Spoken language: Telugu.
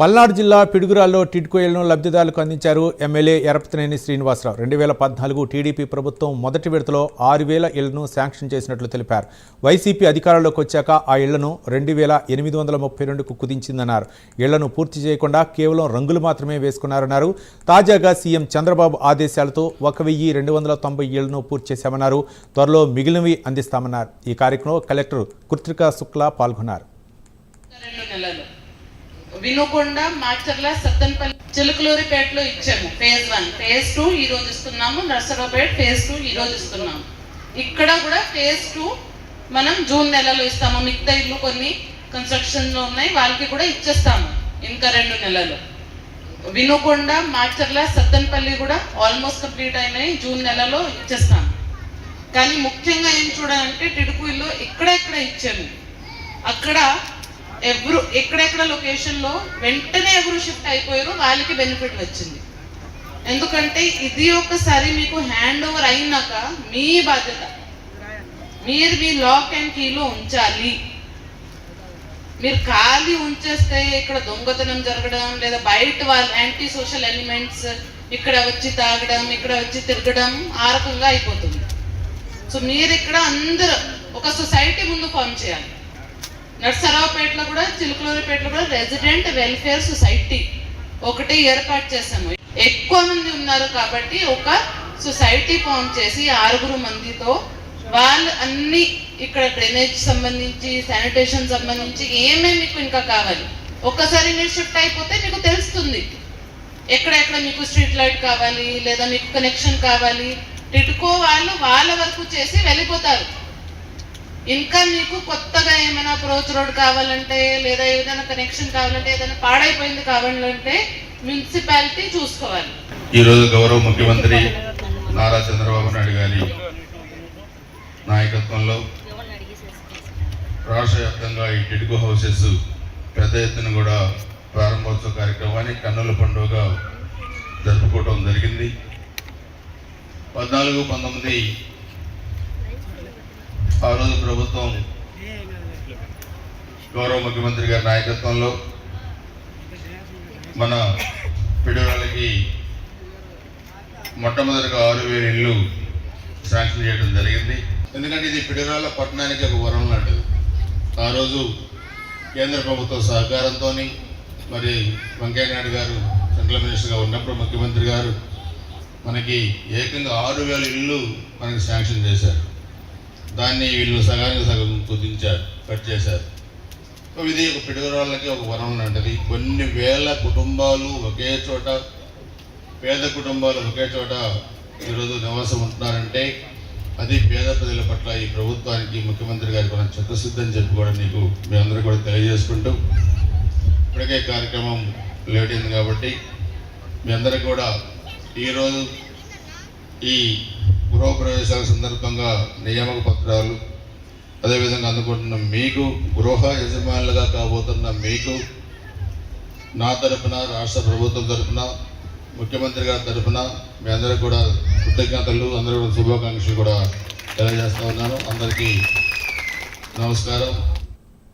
పల్నాడు జిల్లా పిడుగురాల్లో టిడ్కో ఇళ్లను లబ్ధిదారులకు అందించారు ఎమ్మెల్యే ఎరపతినేని శ్రీనివాసరావు. 2014 టీడీపీ ప్రభుత్వం మొదటి విడతలో 6,000 ఇళ్లను శాంక్షన్ చేసినట్లు తెలిపారు. వైసీపీ అధికారంలోకి వచ్చాక ఆ ఇళ్లను 2,832కు కుదించిందన్నారు. ఇళ్లను పూర్తి చేయకుండా కేవలం రంగులు మాత్రమే వేసుకున్నారన్నారు. తాజాగా సీఎం చంద్రబాబు ఆదేశాలతో 1,290 ఇళ్లను పూర్తి చేశామన్నారు. త్వరలో మిగిలినవి అందిస్తామన్నారు. ఈ కార్యక్రమంలో కలెక్టర్ కృత్రికా శుక్లా పాల్గొన్నారు. వినుకొండ, మాచర్ల, సత్తెనపల్లి, చిలుకలూరిపేటలో ఇచ్చాము ఫేజ్ 1. ఫేజ్ 2 ఈ రోజు ఇస్తున్నాము. నర్సరావుపేట ఫేజ్ 2 ఈ రోజు ఇస్తున్నాము. ఇక్కడ కూడా ఫేజ్ 2 మనం జూన్ నెలలో ఇస్తాము. మిగతా ఇల్లు కొన్ని కన్స్ట్రక్షన్ లో ఉన్నాయి, వాళ్ళకి కూడా ఇచ్చేస్తాము ఇంకా 2 నెలలు. వినుకొండ, మాచర్ల, సత్తెనపల్లి కూడా ఆల్మోస్ట్ కంప్లీట్ అయినాయి, జూన్ నెలలో ఇచ్చేస్తాము. కానీ ముఖ్యంగా ఏం చూడాలంటే టిడ్కో ఇల్లు ఎక్కడెక్కడ ఇచ్చాము, అక్కడ ఎవరు ఎక్కడెక్కడ లొకేషన్లో వెంటనే ఎవరు షిఫ్ట్ అయిపోయారో వాళ్ళకి బెనిఫిట్ వచ్చింది. ఎందుకంటే ఇది ఒకసారి మీకు హ్యాండ్ ఓవర్ అయినాక మీ బాధ్యత, మీరు మీ లాక్ అండ్ కీలో ఉంచాలి. మీరు ఖాళీ ఉంచేస్తే ఇక్కడ దొంగతనం జరగడం, లేదా బయట వాళ్ళ యాంటీ సోషల్ ఎలిమెంట్స్ ఇక్కడ వచ్చి తాగడం, ఇక్కడ వచ్చి తిరగడం ఆ రకంగా అయిపోతుంది. సో మీరు ఇక్కడ అందరూ ఒక సొసైటీ ముందు ఫామ్ చేయాలి. నర్సరావుపేటలో కూడా, చిలుకలూరిపేటలో కూడా రెసిడెంట్ వెల్ఫేర్ సొసైటీ ఒకటి ఏర్పాటు చేసాము. ఎక్కువ మంది ఉన్నారు కాబట్టి ఒక సొసైటీ ఫామ్ చేసి 6 మందితో వాళ్ళు అన్ని ఇక్కడ డ్రైనేజ్ సంబంధించి, శానిటేషన్ సంబంధించి ఏమేమి మీకు ఇంకా కావాలి, ఒక్కసారి మీరు షిఫ్ట్ అయిపోతే మీకు తెలుస్తుంది ఎక్కడెక్కడ మీకు స్ట్రీట్ లైట్ కావాలి, లేదా మీకు కనెక్షన్ కావాలి. టిడ్కో వాళ్ళు వాళ్ళ వరకు చేసి వెళ్ళిపోతారు. ఇంకా మీకు కొత్తగా ఏమైనా అప్రోచ్ రోడ్ కావాలంటే, లేదా ఏదైనా కనెక్షన్ కావాలంటే, ఏదైనా పాడైపోయింది కావాలంటే మున్సిపాలిటీ చూసుకోవాలి. ఈరోజు గౌరవ ముఖ్యమంత్రి నారా చంద్రబాబు నాయుడు గారి నాయకత్వంలో రాష్ట్ర వ్యాప్తంగా ఈ టిడ్కో హౌసెస్ పెద్ద ఎత్తున కూడా ప్రారంభోత్సవ కార్యక్రమాన్ని కన్నుల పండుగగా జరుపుకోవడం జరిగింది. 14, 19 ఆ రోజు ప్రభుత్వం గౌరవ ముఖ్యమంత్రి గారి నాయకత్వంలో మన పిడుగురాలకి మొట్టమొదటిగా 6,000 ఇళ్ళు శాంక్షన్ చేయడం జరిగింది. ఎందుకంటే ఇది పిడుగురాల పట్టణానికి ఒక వరం లాంటిది. ఆ రోజు కేంద్ర ప్రభుత్వ సహకారంతో మరి వెంకయ్యనాయుడు గారు సెంట్రల్ మినిస్టర్గా ఉన్నప్పుడు ముఖ్యమంత్రి గారు మనకి ఏకంగా 6,000 ఇళ్ళు మనకి శాంక్షన్ చేశారు. దాన్ని వీళ్ళు సగానికి సగం కుదించారు, కట్ చేశారు. సో ఇది ఒక పిడుగురాళ్ళకి ఒక వరం లాంటిది. కొన్ని వేల కుటుంబాలు ఒకే చోట, పేద కుటుంబాలు ఒకే చోట ఈరోజు నివాసం ఉంటున్నారంటే అది పేద ప్రజల పట్ల ఈ ప్రభుత్వానికి, ముఖ్యమంత్రి గారికి మనం చిత్తశుద్ధి చెప్పి కూడా నీకు మీ అందరూ కూడా తెలియజేసుకుంటూ, ఇప్పటికే కార్యక్రమం లేట్ అయింది కాబట్టి మీ అందరికీ కూడా ఈరోజు ఈ గృహప్రవేశాల సందర్భంగా నియామక పత్రాలు, అదేవిధంగా అందుకుంటున్న మీకు, గృహ యజమానులుగా కాబోతున్న మీకు నా తరఫున, రాష్ట్ర ప్రభుత్వం తరఫున, ముఖ్యమంత్రి గారి తరఫున మీ అందరికీ కూడా కృతజ్ఞతలు, అందరూ శుభాకాంక్షలు కూడా తెలియజేస్తూ ఉన్నాను. అందరికీ నమస్కారం.